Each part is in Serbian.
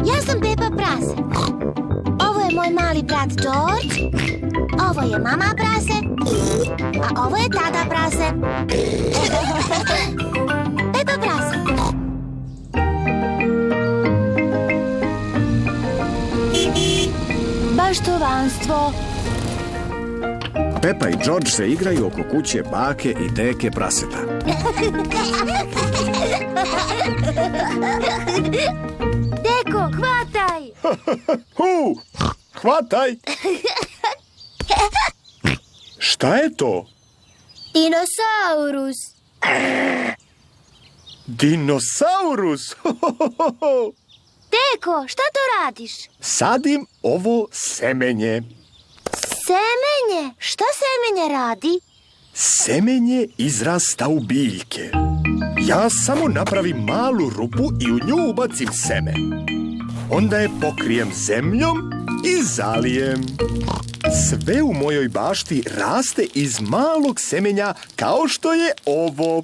Ja sam Pepa prase. Ovo je moj mali brat George. Ovo je mama prase. A ovo je tata prase. Pepa prase. Baštovanstvo. Pepa i George se igraju oko kuće bake i deke praseta. Deko, hvataj! Hvataj! Šta je to? Dinosaurus. Dinosaurus! Deko, šta to radiš? Sadim ovo semenje. Semenje? Šta semenje radi? Semenje izrasta u biljke. Ja samo napravim malu rupu i u nju ubacim seme. Onda je pokrijem zemljom i zalijem. Sve u mojoj bašti raste iz malog semenja kao što je ovo.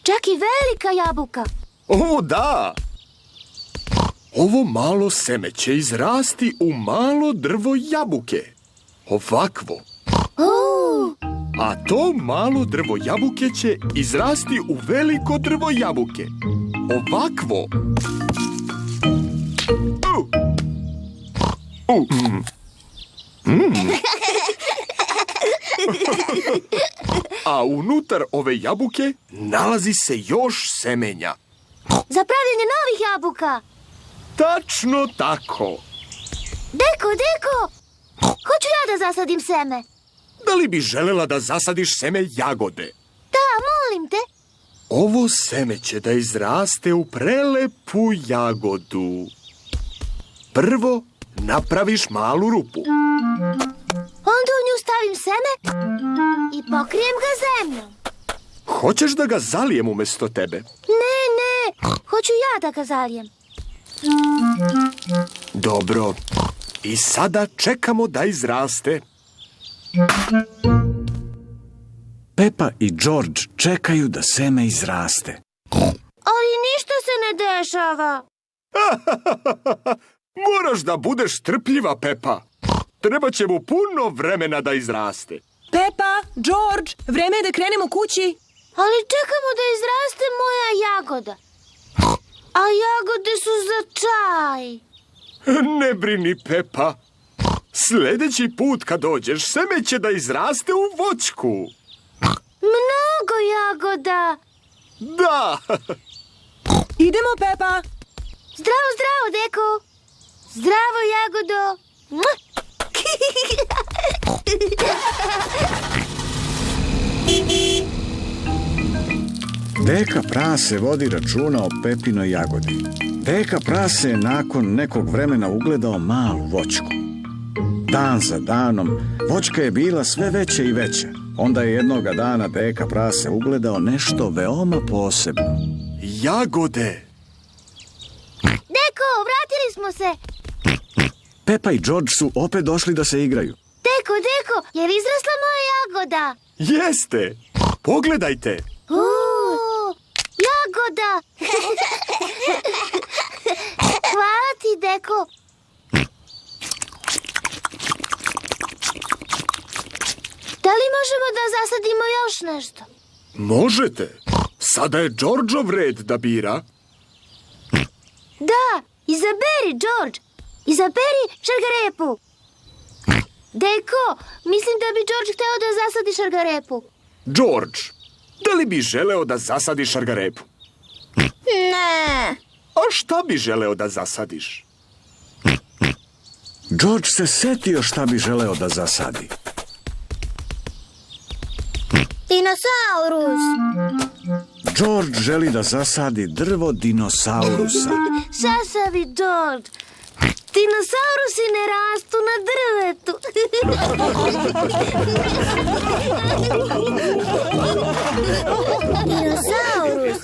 Čak i velika jabuka. O, da! Ovo malo seme će izrasti u malo drvo jabuke. Ovakvo. A to malo drvo jabuke će izrasti u veliko drvo jabuke. Ovakvo. A unutar ove jabuke nalazi se još semenja. Za pravljenje novih jabuka. Tačno tako. Deko! Hoću ja da zasadim seme. Da li bi želela da zasadiš seme jagode? Da, molim te. Ovo seme će da izraste u prelepu jagodu. Prvo napraviš malu rupu. Onda u nju stavim seme i pokrijem ga zemljom. Hoćeš da ga zalijem umjesto tebe? Ne. Hoću ja da ga zalijem. Dobro. I sada čekamo da izraste. Pepa i George čekaju da seme izraste. Ali ništa se ne dešava. Moraš da budeš strpljiva, Pepa. Treba će mu puno vremena da izraste. Pepa, George, vreme je da krenemo kući. Ali čekamo da izraste moja jagoda. A jagode su za čaj. Ne brini, Pepa. Sljedeći put kad dođeš, seme će da izraste u voćku. Mnogo jagoda. Da. Idemo, Pepa. Zdravo, Deko. Zdravo, jagodo. Deka prase vodi računa o Pepinoj jagodi. Deka prase je nakon nekog vremena ugledao malu voćku. Dan za danom, voćka je bila sve veća i veća. Onda je jednoga dana Deka prase ugledao nešto veoma posebno. Jagode! Deko, vratili smo se. Pepa i George su opet došli da se igraju. Deko, je li izrasla moja jagoda? Jeste! Pogledajte! Jagoda! Hvala ti, Deko. Da li možemo da zasadimo još nešto? Možete. Sada je Georgeov red da bira. Da, izaberi, George. Izaberi šargarepu. Deko, mislim da bi George hteo da zasadi šargarepu. George, da li bi želeo da zasadiš šargarepu? Ne. A šta bi želeo da zasadiš? George se setio šta bi želeo da zasadi. Dinosaurus. George želi da zasadi drvo dinosaurusa. Šašavi, George. Dinosaurusi ne rastu na drvetu. Dinosaurus.